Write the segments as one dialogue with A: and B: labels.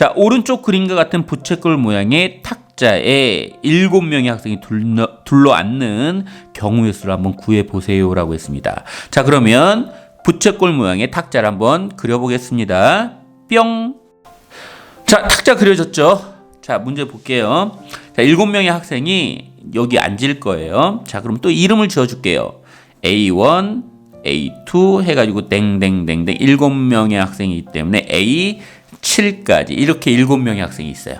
A: 자, 오른쪽 그림과 같은 부채꼴 모양의 탁자에 7명의 학생이 둘러앉는 경우의 수를 한번 구해보세요 라고 했습니다. 자, 그러면 부채꼴 모양의 탁자를 한번 그려보겠습니다. 뿅! 자, 탁자 그려졌죠? 자, 문제 볼게요. 자, 7명의 학생이 여기 앉을 거예요. 자, 그럼 또 이름을 지어줄게요. A1, A2 해가지고 땡땡땡땡 7명의 학생이기 때문에 A7까지 이렇게 7명의 학생이 있어요.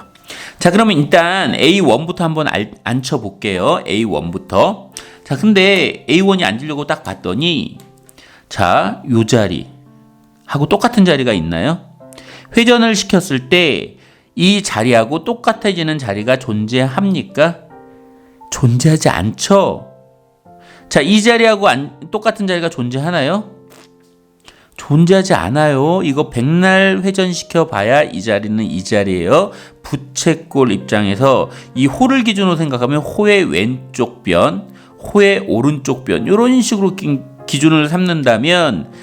A: 자, 그러면 일단 A1부터 한번 앉혀볼게요. A1부터. 자, 근데 A1이 앉으려고 딱 봤더니 자, 요 자리 하고 똑같은 자리가 있나요? 회전을 시켰을 때 이 자리하고 똑같아지는 자리가 존재합니까? 존재하지 않죠? 자, 이 자리하고 똑같은 자리가 존재하나요? 존재하지 않아요. 이거 백날 회전시켜 봐야 이 자리는 이 자리예요. 부채꼴 입장에서 이 호를 기준으로 생각하면 호의 왼쪽 변, 호의 오른쪽 변 이런 식으로 기준을 삼는다면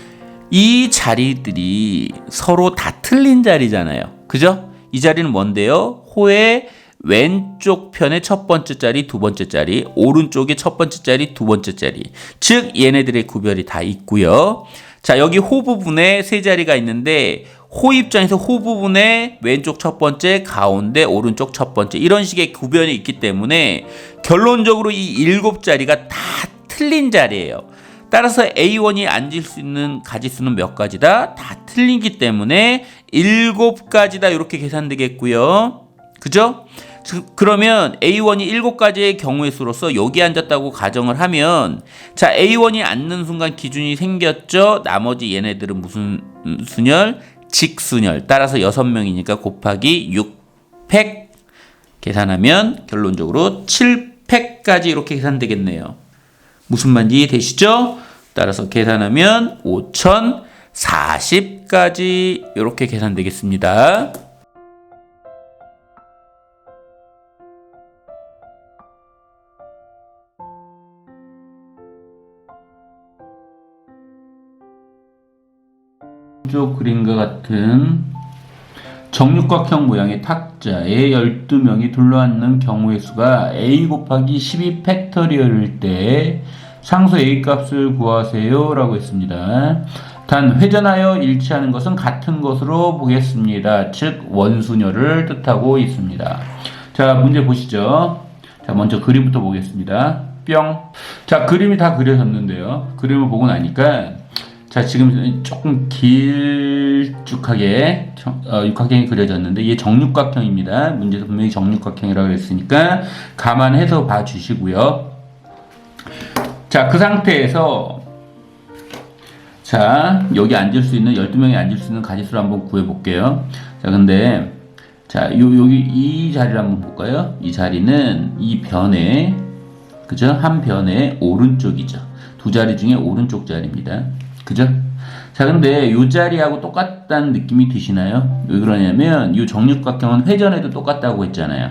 A: 이 자리들이 서로 다 틀린 자리잖아요. 그죠? 이 자리는 뭔데요? 호의 왼쪽 편의 첫 번째 자리, 두 번째 자리, 오른쪽의 첫 번째 자리, 두 번째 자리. 즉 얘네들의 구별이 다 있고요. 자, 여기 호 부분에 세 자리가 있는데 호 입장에서 호 부분에 왼쪽 첫 번째, 가운데, 오른쪽 첫 번째 이런 식의 구별이 있기 때문에 결론적으로 이 7자리가 다 틀린 자리예요. 따라서 A1이 앉을 수 있는 가지수는 몇 가지다? 다 틀리기 때문에 7가지다 이렇게 계산되겠고요. 그죠? 그러면 A1이 7가지의 경우의 수로서 여기 앉았다고 가정을 하면 자, A1이 앉는 순간 기준이 생겼죠? 나머지 얘네들은 무슨 순열? 직순열. 따라서 6명이니까 곱하기 6팩 계산하면 결론적으로 7팩까지 이렇게 계산되겠네요. 무슨 말인지 이해되시죠? 따라서 계산하면 5040까지 이렇게 계산되겠습니다. 왼쪽 그림과 같은 정육각형 모양의 탁자에 12명이 둘러앉는 경우의 수가 a 곱하기 12 팩토리얼일 때 상수 a 값을 구하세요 라고 했습니다. 단 회전하여 일치하는 것은 같은 것으로 보겠습니다. 즉 원순열을 뜻하고 있습니다. 자, 문제 보시죠. 자, 먼저 그림부터 보겠습니다. 뿅. 자, 그림이 다 그려졌는데요. 그림을 보고 나니까 자, 지금 조금 길쭉하게 육각형이 그려졌는데 이게 정육각형입니다. 문제도 분명히 정육각형이라고 했으니까 감안해서 봐주시고요. 자, 그 상태에서 자, 여기 앉을 수 있는 12명이 앉을 수 있는 가지수를 한번 구해볼게요. 자, 근데 자, 여기 이 자리를 한번 볼까요? 이 자리는 이 변에 그죠? 한 변의 오른쪽이죠. 두 자리 중에 오른쪽 자리입니다. 그죠? 자, 근데 이 자리하고 똑같다는 느낌이 드시나요? 왜 그러냐면 이 정육각형은 회전해도 똑같다고 했잖아요.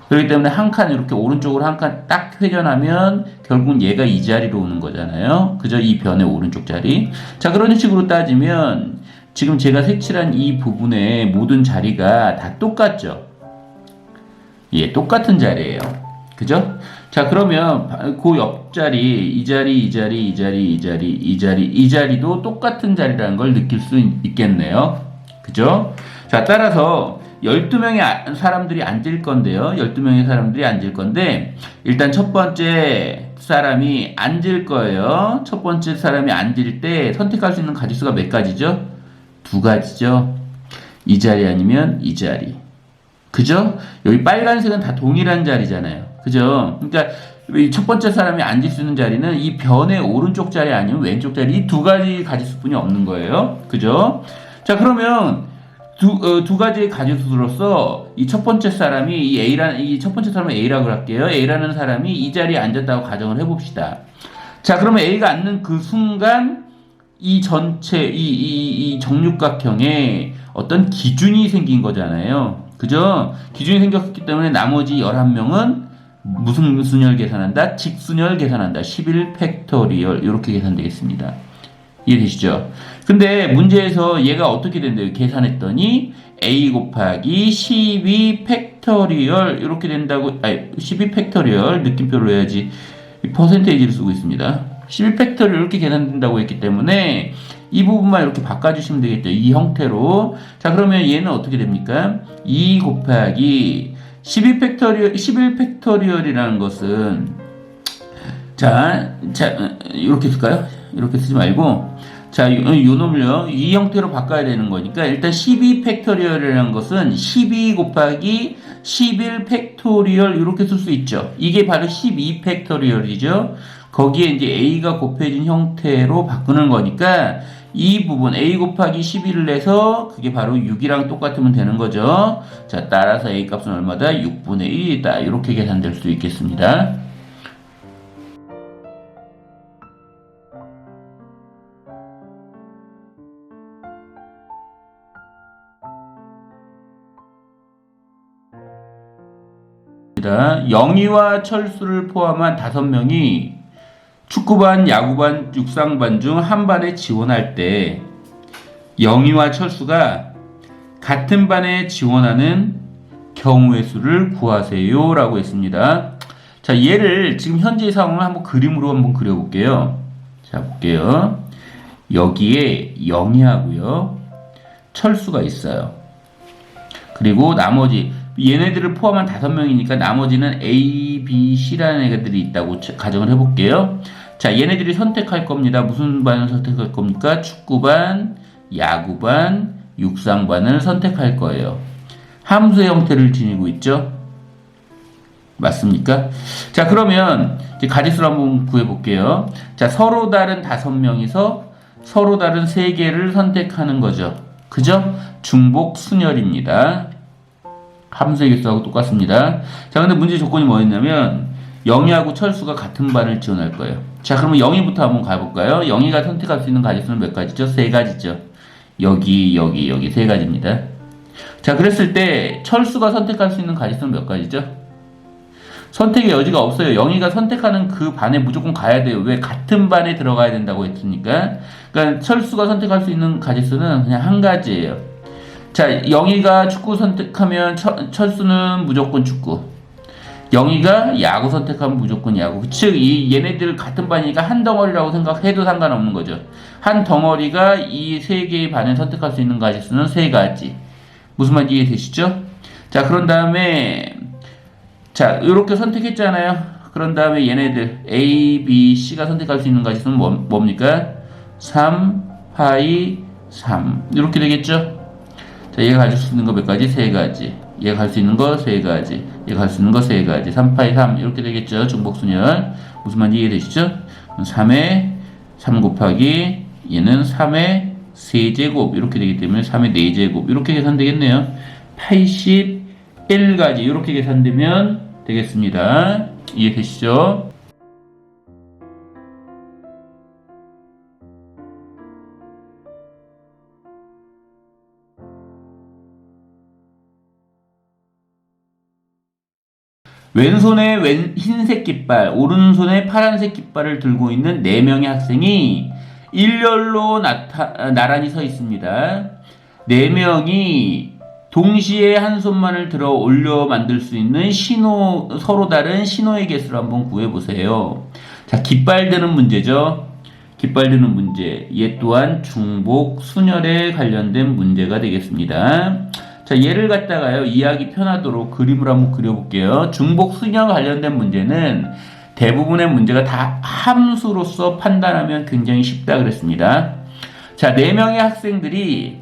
A: 그렇기 때문에 한 칸 이렇게 오른쪽으로 한 칸 딱 회전하면 결국은 얘가 이 자리로 오는 거잖아요. 그죠? 이 변의 오른쪽 자리. 자, 그런 식으로 따지면 지금 제가 색칠한 이 부분의 모든 자리가 다 똑같죠? 예, 똑같은 자리예요. 그죠? 자, 그러면 그 옆자리, 이 자리, 이 자리, 이 자리, 이 자리, 이 자리, 이 자리도 똑같은 자리라는 걸 느낄 수 있겠네요. 그죠? 자, 따라서 12명의 사람들이 앉을 건데요. 12명의 사람들이 앉을 건데 일단 첫 번째 사람이 앉을 거예요. 첫 번째 사람이 앉을 때 선택할 수 있는 가지수가 몇 가지죠? 2가지죠. 이 자리 아니면 이 자리. 그죠? 여기 빨간색은 다 동일한 자리잖아요. 그죠? 그러니까 첫 번째 사람이 앉을 수 있는 자리는 이 변의 오른쪽 자리 아니면 왼쪽 자리 이 2가지 가지수뿐이 없는 거예요. 그죠? 자, 그러면 두 가지의 가지수로서 이 첫 번째 사람이 이 첫 번째 사람은 A라고 할게요. A라는 사람이 이 자리에 앉았다고 가정을 해봅시다. 자, 그러면 A가 앉는 그 순간 이 전체 이 정육각형에 어떤 기준이 생긴 거잖아요. 그죠? 기준이 생겼기 때문에 나머지 11명은 무슨 순열 계산한다? 직순열 계산한다. 11 팩토리얼 이렇게 계산되겠습니다. 이해되시죠? 근데 문제에서 얘가 어떻게 된대요? 계산했더니 a 곱하기 12 팩터리얼 이렇게 된다고, 아니 12 팩터리얼 느낌표로 해야지 퍼센테이지를 쓰고 있습니다. 12 팩터리얼 이렇게 계산된다고 했기 때문에 이 부분만 이렇게 바꿔주시면 되겠죠. 이 형태로. 자, 그러면 얘는 어떻게 됩니까? 2 곱하기 12 팩터리얼, 11 팩터리얼이라는 것은 자, 이렇게 쓸까요? 이렇게 쓰지 말고 자, 요 놈을요, 이 형태로 바꿔야 되는 거니까 일단 12 팩터리얼이라는 것은 12 곱하기 11 팩토리얼 이렇게 쓸 수 있죠. 이게 바로 12 팩토리얼이죠. 거기에 이제 a가 곱해진 형태로 바꾸는 거니까 이 부분 a 곱하기 11을 내서 그게 바로 6이랑 똑같으면 되는 거죠. 자, 따라서 a 값은 얼마다? 6분의 1이다. 이렇게 계산될 수 있겠습니다. 영희와 철수를 포함한 5명이 축구반, 야구반, 육상반 중 한 반에 지원할 때 영희와 철수가 같은 반에 지원하는 경우의 수를 구하세요 라고 했습니다. 자, 얘를 지금 현재 상황을 한번 그림으로 한번 그려볼게요. 자, 볼게요. 여기에 영희하고요 철수가 있어요. 그리고 나머지 얘네들을 포함한 5명이니까 나머지는 A, B, C라는 애들이 있다고 가정을 해볼게요. 자, 얘네들이 선택할 겁니다. 무슨 반을 선택할 겁니까? 축구반, 야구반, 육상반을 선택할 거예요. 함수의 형태를 지니고 있죠? 맞습니까? 자, 그러면 이제 가지수를 한번 구해볼게요. 자, 서로 다른 5명이서 서로 다른 3개를 선택하는 거죠. 그죠? 중복 순열입니다. 함수의 개수하고 똑같습니다. 자, 근데 문제 조건이 뭐였냐면 영희하고 철수가 같은 반을 지원할 거예요. 자, 그러면 영희부터 한번 가볼까요? 영희가 선택할 수 있는 가지수는 몇 가지죠? 3가지죠. 여기 3가지입니다. 자, 그랬을 때 철수가 선택할 수 있는 가지수는 몇 가지죠? 선택의 여지가 없어요. 영희가 선택하는 그 반에 무조건 가야 돼요. 왜? 같은 반에 들어가야 된다고 했으니까. 그러니까 철수가 선택할 수 있는 가지수는 그냥 한 가지예요. 자, 영희가 축구 선택하면 철수는 무조건 축구. 영희가 야구 선택하면 무조건 야구. 즉, 얘네들 같은 반이니까 한 덩어리라고 생각해도 상관없는 거죠. 한 덩어리가 이 3개의 반을 선택할 수 있는 가지수는 3가지. 무슨 말인지 이해되시죠? 자, 그런 다음에 자, 이렇게 선택했잖아요. 그런 다음에 얘네들 A, B, C가 선택할 수 있는 가지수는 뭡니까? 3, 파이, 3 이렇게 되겠죠? 자, 얘가 가질 수 있는 거 몇 가지? 3가지. 얘가 갈 수 있는 거 3가지. 얘가 갈 수 있는 거 3가지. 3파이 3 이렇게 되겠죠? 중복순열. 무슨 말인지 이해되시죠? 3의 3 곱하기 얘는 3의 세제곱 이렇게 되기 때문에 3의 4제곱 이렇게 계산되겠네요. 81가지 이렇게 계산되면 되겠습니다. 이해되시죠? 왼손에 흰색 깃발, 오른손에 파란색 깃발을 들고 있는 4명의 학생이 일렬로 나란히 서 있습니다. 4명이 동시에 한 손만을 들어 올려 만들 수 있는 서로 다른 신호의 개수를 한번 구해보세요. 자, 깃발 드는 문제죠. 깃발 드는 문제. 얘 또한 중복 순열에 관련된 문제가 되겠습니다. 자, 얘를 갖다가요, 이해하기 편하도록 그림을 한번 그려볼게요. 중복 순열 관련된 문제는 대부분의 문제가 다 함수로서 판단하면 굉장히 쉽다 그랬습니다. 자, 4명의 학생들이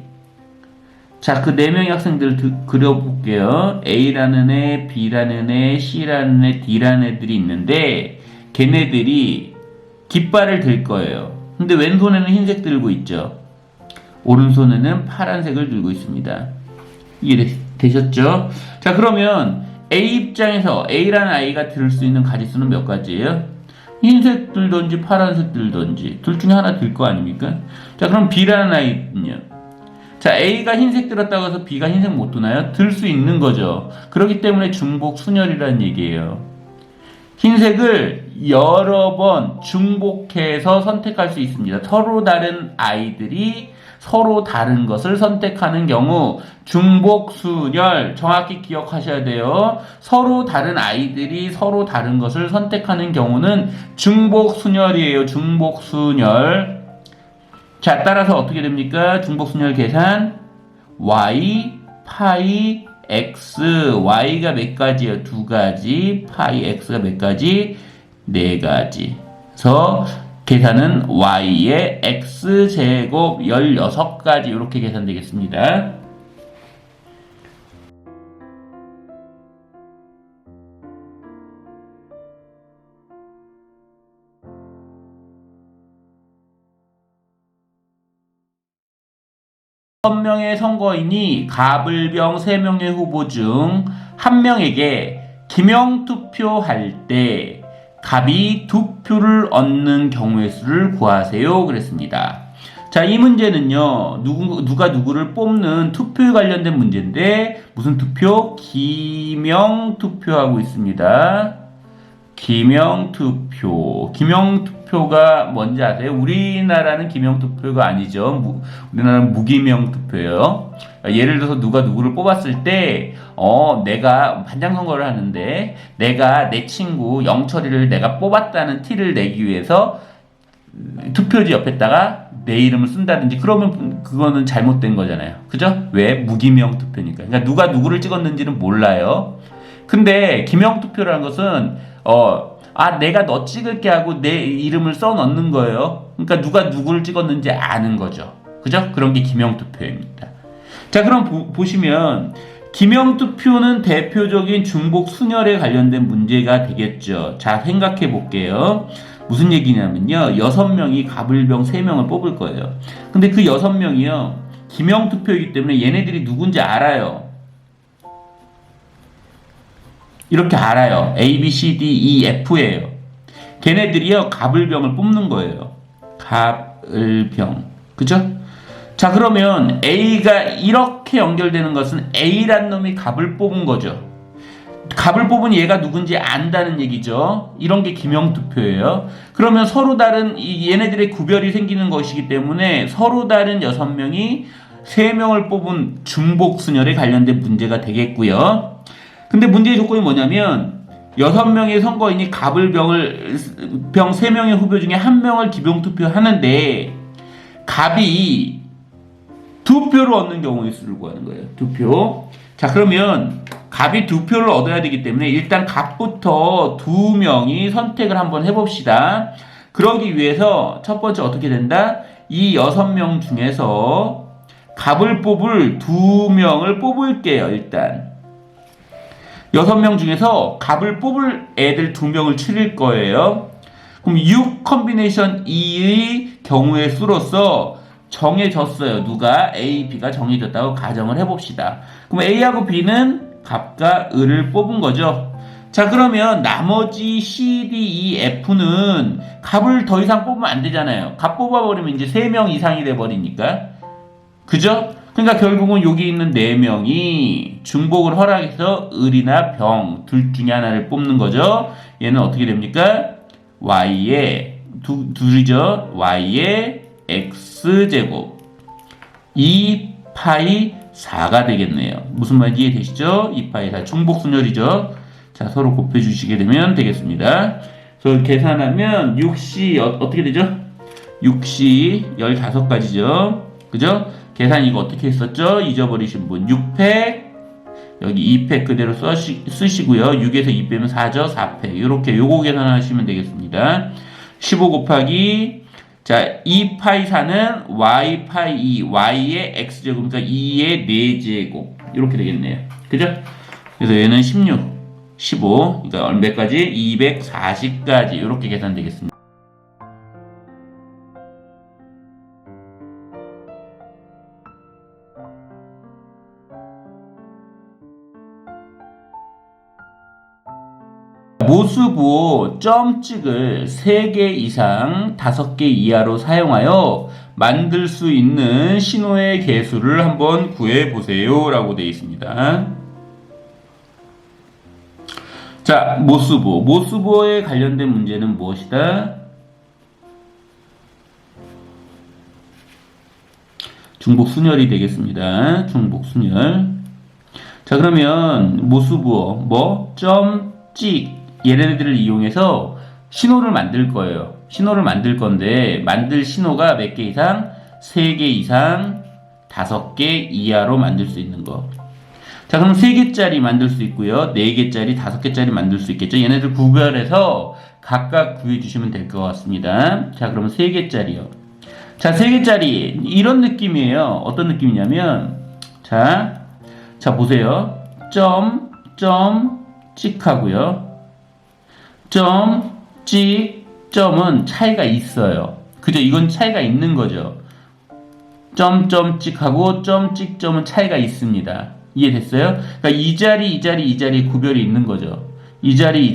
A: 자, 그 4명의 학생들을 그려볼게요. A라는 애, B라는 애, C라는 애, D라는 애들이 있는데 걔네들이 깃발을 들 거예요. 근데 왼손에는 흰색 들고 있죠. 오른손에는 파란색을 들고 있습니다. 이해되셨죠? 자, 그러면 A 입장에서 A라는 아이가 들 수 있는 가지수는 몇 가지예요? 흰색 들던지 파란색 들던지 둘 중에 하나 들 거 아닙니까? 자, 그럼 B라는 아이는요? 자, A가 흰색 들었다고 해서 B가 흰색 못 드나요? 들 수 있는 거죠. 그렇기 때문에 중복 순열이라는 얘기예요. 흰색을 여러 번 중복해서 선택할 수 있습니다. 서로 다른 아이들이 서로 다른 것을 선택하는 경우 중복순열 정확히 기억하셔야 돼요. 서로 다른 아이들이 서로 다른 것을 선택하는 경우는 중복순열이에요. 중복순열. 자, 따라서 어떻게 됩니까? 중복순열 계산 y, 파이, x, y가 몇 가지예요? 두 가지, 파이 x가 몇 가지? 네 가지. 그래서 계산은 y의 x제곱 16가지 이렇게 계산되겠습니다. 한 명의 선거인이 가불병 3명의 후보 중 한 명에게 기명투표할 때 갑이 2표를 얻는 경우의 수를 구하세요. 그랬습니다. 자, 이 문제는요, 누가 누구를 뽑는 투표에 관련된 문제인데, 무슨 투표? 기명투표하고 있습니다. 기명투표가 뭔지 아세요? 우리나라는 기명투표가 아니죠. 우리나라는 무기명투표예요. 예를 들어서 누가 누구를 뽑았을 때 내가 반장선거를 하는데 내가 내 친구 영철이를 내가 뽑았다는 티를 내기 위해서 투표지 옆에다가 내 이름을 쓴다든지 그러면 그거는 잘못된 거잖아요. 그죠? 왜? 무기명투표니까. 그러니까 누가 누구를 찍었는지는 몰라요. 근데 기명투표라는 것은 내가 너 찍을게 하고 내 이름을 써 넣는 거예요. 그러니까 누가 누구를 찍었는지 아는 거죠. 그죠? 그런 게 기명투표입니다. 자, 그럼 보시면 기명투표는 대표적인 중복순열에 관련된 문제가 되겠죠. 자, 생각해 볼게요. 무슨 얘기냐면요. 6명이 가불병 3명을 뽑을 거예요. 근데 그 6명이요. 기명투표이기 때문에 얘네들이 누군지 알아요. 이렇게 알아요. A, B, C, D, E, F예요. 걔네들이요, 가불병을 뽑는 거예요. 가불병. 그죠? 자, 그러면 A가 이렇게 연결되는 것은 A란 놈이 갑을 뽑은 거죠. 갑을 뽑은 얘가 누군지 안다는 얘기죠. 이런 게 기명투표예요. 그러면 서로 다른, 얘네들의 구별이 생기는 것이기 때문에 서로 다른 6명이 3명을 뽑은 중복순열에 관련된 문제가 되겠고요. 근데 문제의 조건이 뭐냐면 6명의 선거인이 가불병 3명의 후보 중에 1명을 기명투표 하는데 갑이 2표를 얻는 경우의 수를 구하는 거예요. 2표. 자, 그러면 갑이 2표를 얻어야 되기 때문에 일단 갑부터 2명이 선택을 한번 해봅시다. 그러기 위해서 첫 번째 어떻게 된다? 이 6명 중에서 갑을 뽑을 2명을 뽑을게요. 일단 6명 중에서 갑을 뽑을 애들 2명을 추릴 거예요. 그럼 6 컨비네이션 2의 경우의 수로서 정해졌어요. 누가? A, B가 정해졌다고 가정을 해봅시다. 그럼 A하고 B는 갑과 을을 뽑은 거죠. 자, 그러면 나머지 C, D, E, F는 갑을 더 이상 뽑으면 안 되잖아요. 갑 뽑아버리면 이제 3명 이상이 돼버리니까. 그죠? 그러니까 결국은 여기 있는 4명이 중복을 허락해서 을이나 병 둘 중에 하나를 뽑는 거죠. 얘는 어떻게 됩니까? y의 둘이죠. y의 x제곱 2파이 4가 되겠네요. 무슨 말인지 이해되시죠? 2파이 4 중복순열이죠. 자, 서로 곱해주시게 되면 되겠습니다. 그래서 계산하면 6시 어떻게 되죠? 6시 15가지죠. 그죠? 계산 이거 어떻게 했었죠? 잊어버리신 분 6팩 여기 2팩 그대로 쓰시고요. 6에서 2 빼면 4죠. 4팩 이렇게 요거 계산하시면 되겠습니다. 15 곱하기 자 2파이 4는 y파이 2 y의 x제곱 그러니까 2의 4제곱 이렇게 되겠네요. 그죠? 그래서 얘는 16 15 그러니까 얼마까지? 240까지 이렇게 계산되겠습니다. 모수부호 점찍을 3개 이상 5개 이하로 사용하여 만들 수 있는 신호의 개수를 한번 구해보세요 라고 되어 있습니다. 자, 모수부호에 관련된 문제는 무엇이다? 중복 순열이 되겠습니다. 중복 순열. 자, 그러면 모수부호 뭐 점, 찍 얘네들을 이용해서 신호를 만들 거예요. 신호를 만들 건데 만들 신호가 몇 개 이상? 3개 이상 5개 이하로 만들 수 있는 거. 자, 그럼 3개짜리 만들 수 있고요. 4개짜리, 5개짜리 만들 수 있겠죠. 얘네들 구별해서 각각 구해주시면 될 것 같습니다. 자, 그러면 3개짜리요. 자, 3개짜리 이런 느낌이에요. 어떤 느낌이냐면 자 보세요. 점, 찍 하고요. 점, 찍, 점은 차이가 있어요. 그죠? 이건 차이가 있는 거죠. 점, 찍하고 점, 찍, 점은 차이가 있습니다. 이해됐어요? 그러니까 이 자리 구별이 있는 거죠. 이 자리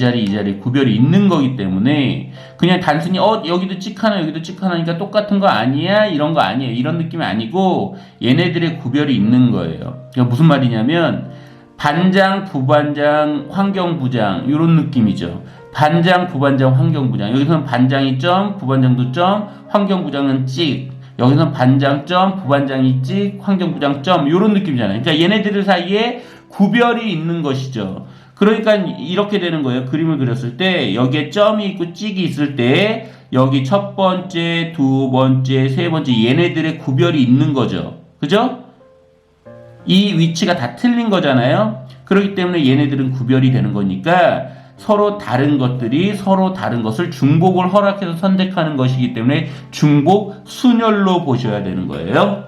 A: 구별이 있는 거기 때문에 그냥 단순히 여기도 찍 하나 여기도 찍 하나니까 똑같은 거 아니야? 이런 거 아니에요. 이런 느낌이 아니고 얘네들의 구별이 있는 거예요. 그러니까 무슨 말이냐면 반장, 부반장, 환경부장 이런 느낌이죠. 반장, 부반장, 환경부장. 여기서는 반장이 점, 부반장도 점, 환경부장은 찍. 여기서는 반장 점, 부반장이 찍, 환경부장 점 이런 느낌이잖아요. 그러니까 얘네들 사이에 구별이 있는 것이죠. 그러니까 이렇게 되는 거예요. 그림을 그렸을 때 여기에 점이 있고 찍이 있을 때 여기 첫 번째, 두 번째, 세 번째 얘네들의 구별이 있는 거죠. 그죠? 이 위치가 다 틀린 거잖아요. 그렇기 때문에 얘네들은 구별이 되는 거니까 서로 다른 것들이 서로 다른 것을 중복을 허락해서 선택하는 것이기 때문에 중복 순열로 보셔야 되는 거예요.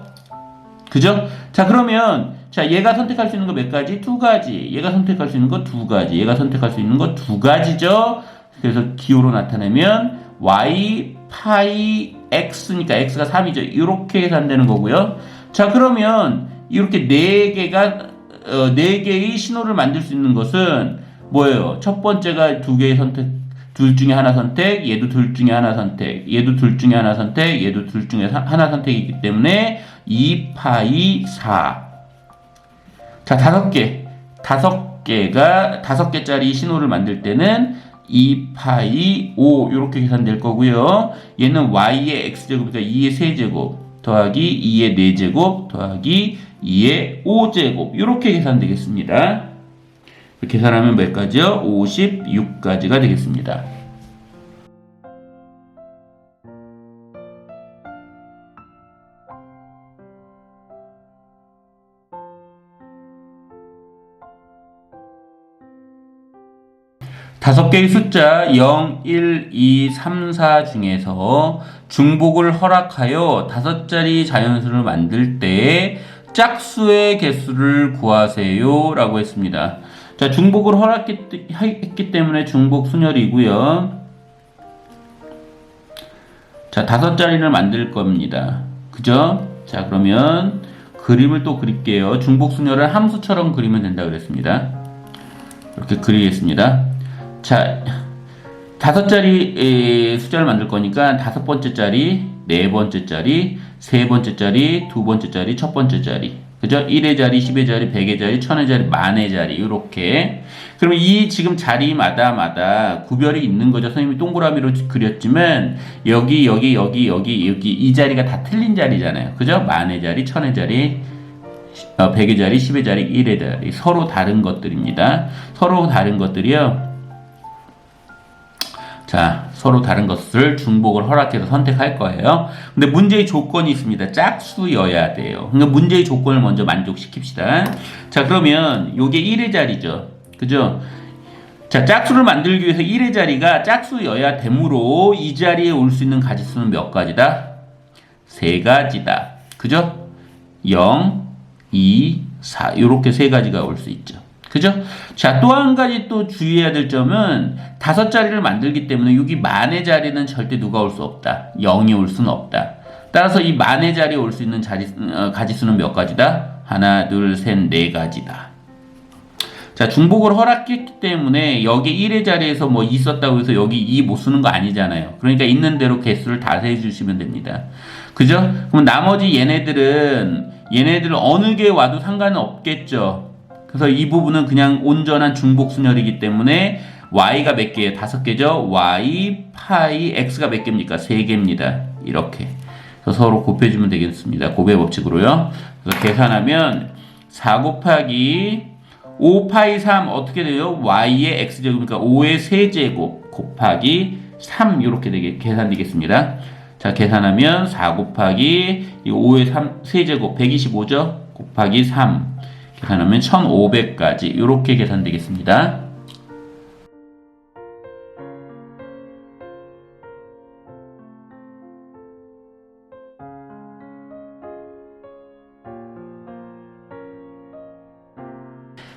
A: 그죠? 자, 그러면 자, 얘가 선택할 수 있는 거 몇 가지? 2가지. 얘가 선택할 수 있는 거 2가지. 얘가 선택할 수 있는 거 2가지죠. 그래서 기호로 나타내면 y, 파이, x니까 x가 3이죠. 이렇게 계산되는 거고요. 자, 그러면 이렇게 4개의 신호를 만들 수 있는 것은 뭐예요? 첫 번째가 2개의 선택, 둘 중에 하나 선택, 얘도 둘 중에 하나 선택, 얘도 둘 중에 하나 선택, 얘도 둘 중에 하나 선택이기 때문에 2파이 4. 자, 5개짜리 신호를 만들 때는 2파이 5 이렇게 계산될 거고요. 얘는 y의 x제곱이니까 2의 세제곱 더하기 2의 4제곱 더하기 2의 5제곱 이렇게 계산되겠습니다. 계산하면 몇 가지요? 56가지가 되겠습니다. 다섯 개의 숫자 0, 1, 2, 3, 4 중에서 중복을 허락하여 5자리 자연수를 만들 때 짝수의 개수를 구하세요 라고 했습니다. 자, 중복을 허락했기 때문에 중복 순열이고요. 자, 5자리를 만들 겁니다. 그죠? 자, 그러면 그림을 또 그릴게요. 중복 순열을 함수처럼 그리면 된다 그랬습니다. 이렇게 그리겠습니다. 자, 5자리 숫자를 만들 거니까 5번째 자리, 4번째 자리, 3번째 자리, 2번째 자리, 첫 번째 자리. 그죠? 1의 자리, 10의 자리, 100의 자리, 1000의 자리, 만의 자리. 이렇게. 그러면 이 지금 자리마다 구별이 있는 거죠. 선생님이 동그라미로 그렸지만 여기 이 자리가 다 틀린 자리잖아요. 그죠? 만의 자리, 1000의 자리, 100의 자리, 10의 자리, 1의 자리. 서로 다른 것들입니다. 서로 다른 것들이요. 자, 서로 다른 것을 중복을 허락해서 선택할 거예요. 근데 문제의 조건이 있습니다. 짝수여야 돼요. 그러니까 문제의 조건을 먼저 만족시킵시다. 자, 그러면 요게 1의 자리죠. 그죠? 자, 짝수를 만들기 위해서 1의 자리가 짝수여야 되므로 이 자리에 올 수 있는 가지수는 몇 가지다? 3가지다. 그죠? 0, 2, 4 이렇게 3가지가 올 수 있죠. 그죠? 자, 또 한 가지 또 주의해야 될 점은 5자리를 만들기 때문에 여기 만의 자리는 절대 누가 올 수 없다. 0이 올 수는 없다. 따라서 이 만의 자리에 올 수 있는 가지수는 몇 가지다? 하나, 둘, 셋, 4가지다. 자, 중복을 허락했기 때문에 여기 1의 자리에서 뭐 있었다고 해서 여기 2 못 쓰는 거 아니잖아요. 그러니까 있는 대로 개수를 다 세주시면 됩니다. 그죠? 그럼 나머지 얘네들은 어느 개 와도 상관은 없겠죠. 그래서 이 부분은 그냥 온전한 중복 순열이기 때문에 y가 몇 개예요? 5개죠? y, 파이, x가 몇 개입니까? 3개입니다. 이렇게. 그래서 서로 곱해주면 되겠습니다. 곱해 법칙으로요. 그래서 계산하면 4 곱하기 5파이 3 어떻게 돼요? y의 x제곱이니까 5의 세제곱 곱하기 3 이렇게 계산되겠습니다. 자, 계산하면 4 곱하기 5의 세제곱 125죠? 곱하기 3 계산하면 1500까지 이렇게 계산되겠습니다.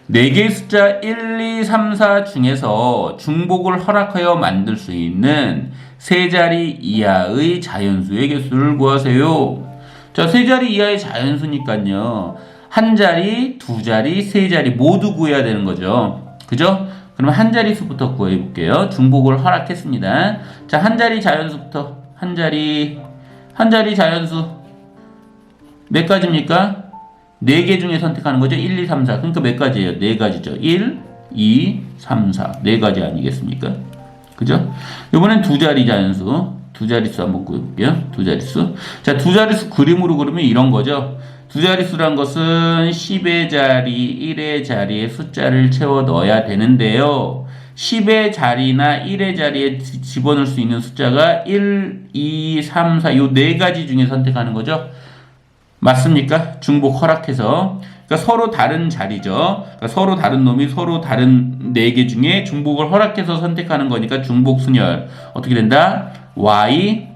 A: 네 개의 숫자 1, 2, 3, 4 중에서 중복을 허락하여 만들 수 있는 세 자리 이하의 자연수의 개수를 구하세요. 자, 세 자리 이하의 자연수니까요. 한 자리, 두 자리, 세 자리 모두 구해야 되는 거죠. 그죠? 그러면 한 자리수부터 구해 볼게요. 중복을 허락했습니다. 자, 한 자리 자연수부터 한 자리 자연수 몇 가지입니까? 4개 중에 선택하는 거죠. 1, 2, 3, 4. 그러니까 몇 가지예요? 4가지죠. 1, 2, 3, 4. 4가지 아니겠습니까? 그죠? 이번엔 두 자리 자연수. 두 자릿수 한번 구해볼게요. 두 자릿수. 자, 두 자릿수 그림으로 그리면 이런 거죠. 두 자릿수란 것은 10의 자리, 1의 자리에 숫자를 채워 넣어야 되는데요. 10의 자리나 1의 자리에 집어넣을 수 있는 숫자가 1, 2, 3, 4. 요 4가지 중에 선택하는 거죠. 맞습니까? 중복 허락해서. 그러니까 서로 다른 자리죠. 그러니까 서로 다른 놈이 서로 다른 4개 중에 중복을 허락해서 선택하는 거니까 중복 순열. 어떻게 된다? Y가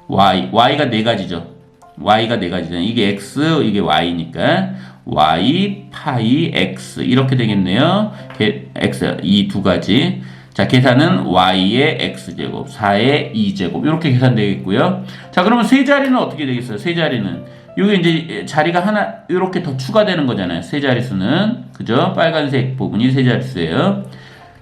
A: 4가지죠. Y가 4가지잖아요. 이게 X, 이게 Y니까. Y, 파이, X. 이렇게 되겠네요. X, 이 두 가지. 자, 계산은 Y의 X제곱, 4의 2제곱. 이렇게 계산되겠고요. 자, 그러면 세 자리는 어떻게 되겠어요? 세 자리는. 요게 이제 자리가 하나 이렇게 더 추가되는 거잖아요. 세 자릿수는. 그죠? 빨간색 부분이 세 자릿수예요.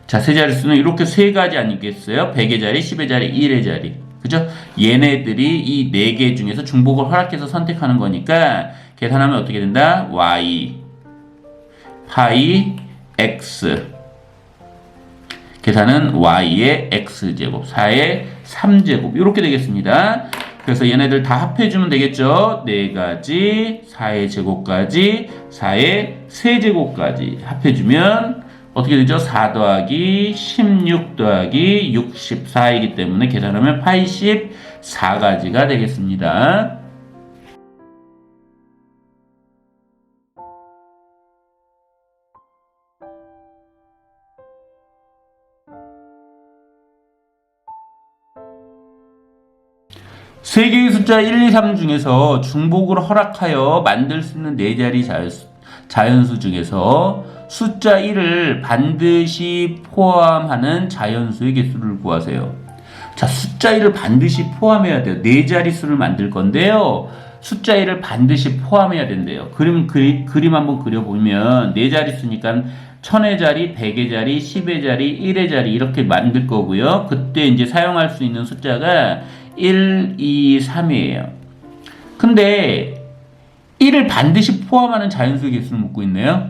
A: 자, 세 자릿수는 이렇게 세 가지 아니겠어요? 100의 자리, 10의 자리, 1의 자리. 그죠? 얘네들이 이 4개 중에서 중복을 허락해서 선택하는 거니까 계산하면 어떻게 된다? Y 파이 X. 계산은 Y의 X제곱, 4의 3제곱. 이렇게 되겠습니다. 그래서 얘네들 다 합해주면 되겠죠. 4가지, 4의 제곱까지, 4의 세제곱까지 합해주면 어떻게 되죠? 4 더하기 16 더하기 64이기 때문에 계산하면 84가지가 되겠습니다. 세 개의 숫자 1, 2, 3 중에서 중복을 허락하여 만들 수 있는 4자리 자연수 중에서 숫자 1을 반드시 포함하는 자연수의 개수를 구하세요. 자, 숫자 1을 반드시 포함해야 돼요. 4자릿수를 만들 건데요. 숫자 1을 반드시 포함해야 된대요. 그림 한번 그려보면 4자릿수니까 1000의 자리, 100의 자리, 10의 자리, 1의 자리 이렇게 만들 거고요. 그때 이제 사용할 수 있는 숫자가 1, 2, 3이에요. 근데 1을 반드시 포함하는 자연수의 개수를 묻고 있네요.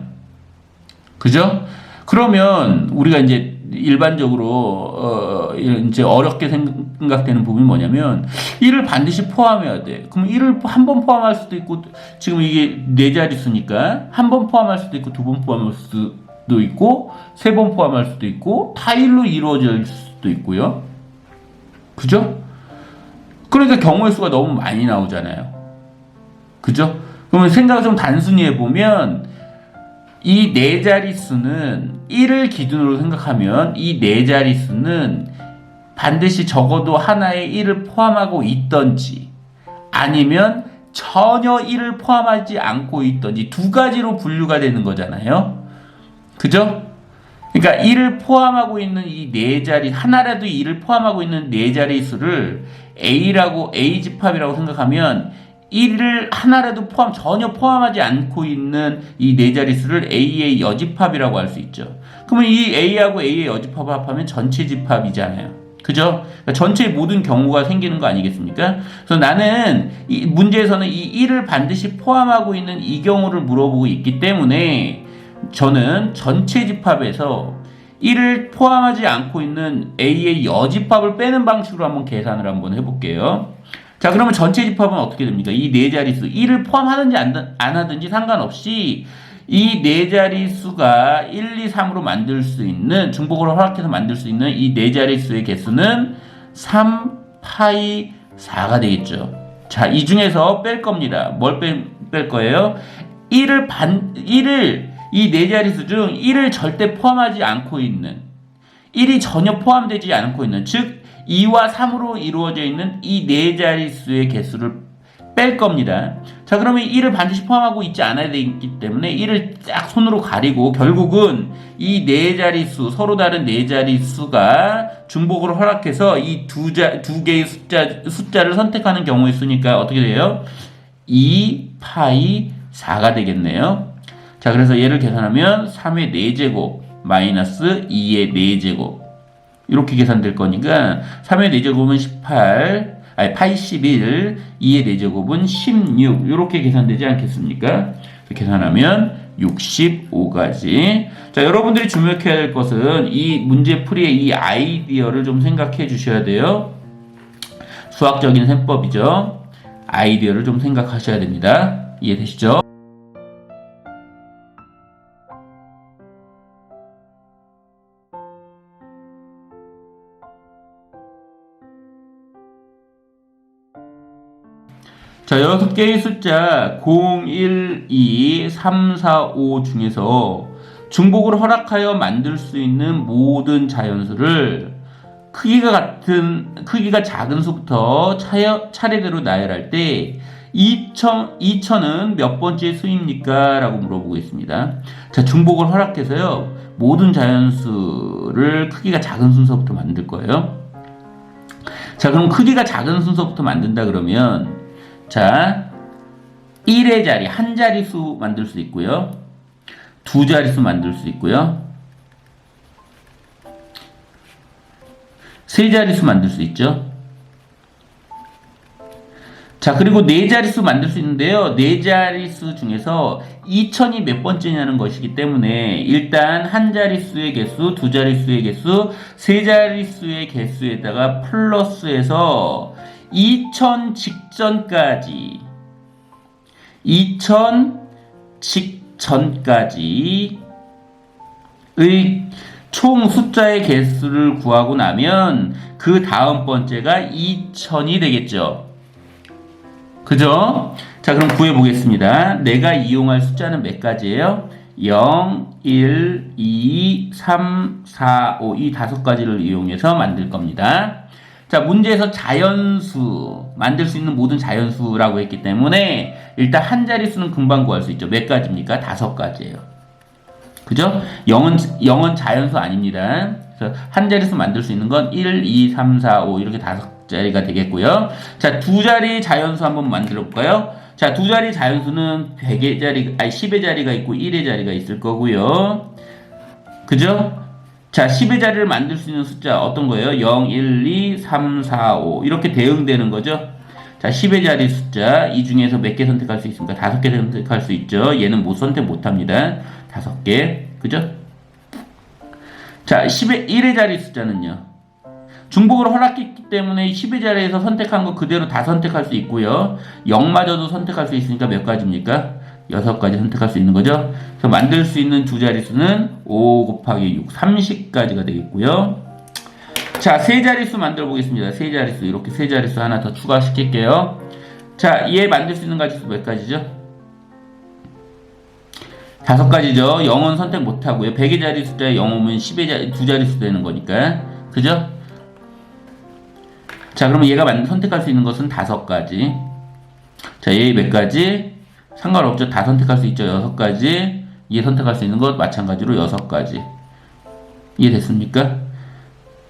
A: 그죠? 그러면 우리가 이제 일반적으로 이제 어렵게 생각되는 부분이 뭐냐면 1을 반드시 포함해야 돼. 그럼 1을 한 번 포함할 수도 있고 지금 이게 4자릿수니까 한 번 포함할 수도 있고 2번 포함할 수도 있고 3번 포함할 수도 있고 다 1로 이루어질 수도 있고요. 그죠? 그러니까 경우의 수가 너무 많이 나오잖아요. 그죠? 그러면 생각을 좀 단순히 해보면 이 4자릿수는 1을 기준으로 생각하면 이 4자릿수는 반드시 적어도 하나의 1을 포함하고 있던지 아니면 전혀 1을 포함하지 않고 있던지 두 가지로 분류가 되는 거잖아요. 그죠? 그러니까 1을 포함하고 있는 이 4자리, 하나라도 1을 포함하고 있는 4자릿수를 A집합이라고 생각하면 1을 하나라도 전혀 포함하지 않고 있는 이 4자릿수를 A의 여집합이라고 할 수 있죠. 그러면 이 A하고 A의 여집합을 합하면 전체 집합이잖아요. 그죠? 그러니까 전체의 모든 경우가 생기는 거 아니겠습니까? 그래서 나는 이 문제에서는 이 1을 반드시 포함하고 있는 이 경우를 물어보고 있기 때문에 저는 전체 집합에서 1을 포함하지 않고 있는 A의 여집합을 빼는 방식으로 한번 계산을 한번 해볼게요. 자, 그러면 전체 집합은 어떻게 됩니까? 이 네 자릿수 1을 포함하든지 안 하든지 상관없이 이 네 자릿수가 1, 2, 3으로 만들 수 있는 중복으로 허락해서 만들 수 있는 이 네 자릿수의 개수는 3 파이 4가 되겠죠. 자, 이 중에서 뺄 겁니다. 뭘 뺄 거예요? 1을 이 네 자릿수 중 1을 절대 포함하지 않고 있는 1이 전혀 포함되지 않고 있는 즉 2와 3으로 이루어져 있는 이 네 자릿수의 개수를 뺄 겁니다. 자, 그러면 1을 반드시 포함하고 있지 않아야 되기 때문에 1을 딱 손으로 가리고 결국은 이 네 자릿수, 서로 다른 네 자릿수가 중복으로 허락해서 이 두 개의 숫자를 선택하는 경우에 쓰니까 어떻게 돼요? 2 파이 4가 되겠네요. 자, 그래서 얘를 계산하면 3의 4제곱 마이너스 2의 4제곱 이렇게 계산될 거니까 3의 4제곱은 81, 2의 4제곱은 16 이렇게 계산되지 않겠습니까? 계산하면 65가지. 자, 여러분들이 주목해야 될 것은 이 문제 풀이의 이 아이디어를 좀 생각해 주셔야 돼요. 수학적인 셈법이죠. 아이디어를 좀 생각하셔야 됩니다. 이해되시죠? 자, 6개의 숫자 0, 1, 2, 3, 4, 5 중에서 중복을 허락하여 만들 수 있는 모든 자연수를 크기가 작은 수부터 차례대로 나열할 때 2000은 몇 번째 수입니까? 라고 물어보고 있습니다. 자, 중복을 허락해서요, 모든 자연수를 크기가 작은 순서부터 만들 거예요. 자, 그럼 크기가 작은 순서부터 만든다 그러면 자, 1의 자리, 한 자릿수 만들 수 있고요. 두 자릿수 만들 수 있고요. 세 자릿수 만들 수 있죠. 자, 그리고 네 자릿수 만들 수 있는데요. 네 자릿수 중에서 2000이 몇 번째냐는 것이기 때문에 일단 한 자릿수의 개수, 두 자릿수의 개수, 세 자릿수의 개수에다가 플러스해서 2000 직전까지의 총 숫자의 개수를 구하고 나면 그 다음 번째가 2000이 되겠죠. 그죠? 자, 그럼 구해보겠습니다. 내가 이용할 숫자는 몇 가지예요? 0, 1, 2, 3, 4, 5 이 5가지를 이용해서 만들 겁니다. 자, 문제에서 자연수, 만들 수 있는 모든 자연수라고 했기 때문에 일단 한 자릿수는 금방 구할 수 있죠. 몇 가지입니까? 5가지예요. 그죠? 0은 자연수 아닙니다. 그래서 한 자릿수 만들 수 있는 건 1, 2, 3, 4, 5 이렇게 5자리가 되겠고요. 자, 두 자리 자연수 한번 만들어 볼까요? 자, 두 자리 자연수는 10의 자리가 있고 1의 자리가 있을 거고요. 그죠? 자, 10의 자리를 만들 수 있는 숫자 어떤 거예요? 0, 1, 2, 3, 4, 5 이렇게 대응되는 거죠. 자, 10의 자리 숫자 이 중에서 몇 개 선택할 수 있습니까? 5개 선택할 수 있죠. 얘는 선택 못합니다. 5개. 그죠? 자, 1의 자리 숫자는요. 중복으로 허락했기 때문에 10의 자리에서 선택한 거 그대로 다 선택할 수 있고요. 0마저도 선택할 수 있으니까 몇 가지입니까? 6가지 선택할 수 있는 거죠. 그래서 만들 수 있는 두 자릿수는 5 곱하기 6, 30가지가 되겠고요. 자, 세 자릿수 만들어 보겠습니다. 세 자릿수, 이렇게 세 자릿수 하나 더 추가시킬게요. 자, 얘 만들 수 있는 가지수 몇 가지죠? 5가지죠. 0은 선택 못하고요. 100의 자리 숫자에 0 오면 10의 자리, 두 자릿수 되는 거니까. 그죠? 자, 그러면 얘가 선택할 수 있는 것은 5가지. 자, 얘 몇 가지? 상관없죠. 다 선택할 수 있죠. 6가지. 얘 선택할 수 있는 것 마찬가지로 6가지. 이해됐습니까?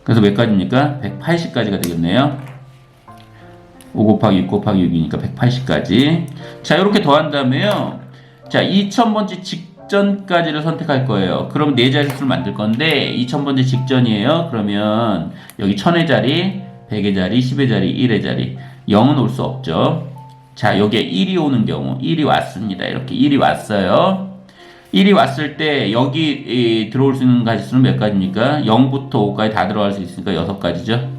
A: 그래서 몇 가지입니까? 180가지가 되겠네요. 5 곱하기 6 곱하기 6이니까 180가지. 자, 이렇게 더한 다음에요. 자, 2000번째 직전까지를 선택할 거예요. 그럼 네 자릿수를 만들 건데 2000번째 직전이에요. 그러면 여기 1000의 자리, 100의 자리, 10의 자리, 1의 자리. 0은 올 수 없죠. 자, 여기에 1이 오는 경우 1이 왔습니다. 이렇게 1이 왔어요. 1이 왔을 때 여기 들어올 수 있는 가지수는 몇 가지입니까? 0부터 5까지 다 들어갈 수 있으니까 6가지죠.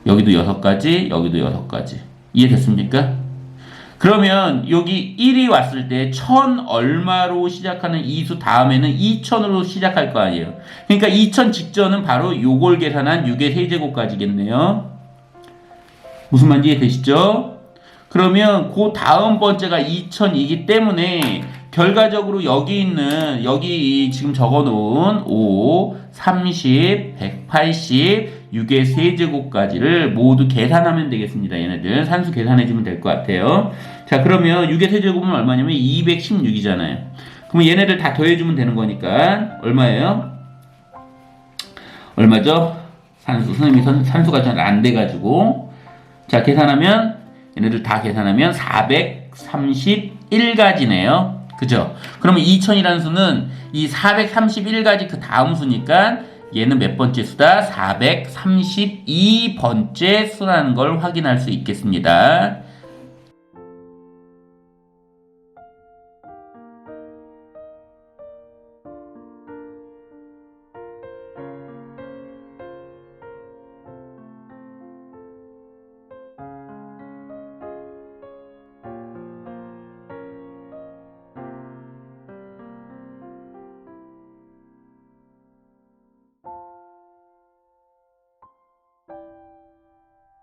A: 여기도 6가지, 여기도 6가지. 이해됐습니까? 그러면 여기 1이 왔을 때 1000 얼마로 시작하는 이 수 다음에는 2000으로 시작할 거 아니에요. 그러니까 2000 직전은 바로 요걸 계산한 6의 세제곱까지겠네요. 무슨 말인지 이해되시죠? 그러면 그 다음 번째가 2000이기 때문에 결과적으로 여기 지금 적어놓은 5, 30, 180, 6의 세제곱까지를 모두 계산하면 되겠습니다. 얘네들 산수 계산해주면 될 것 같아요. 자, 그러면 6의 세제곱은 얼마냐면 216이잖아요. 그러면 얘네들 다 더해주면 되는 거니까 얼마예요? 얼마죠? 선생님이 산수가 잘 안 돼가지고 자, 계산하면 얘네들 다 계산하면 431가지네요. 그죠? 그러면 2000이라는 수는 이 431가지 그 다음 수니까 얘는 몇 번째 수다? 432번째 수라는 걸 확인할 수 있겠습니다.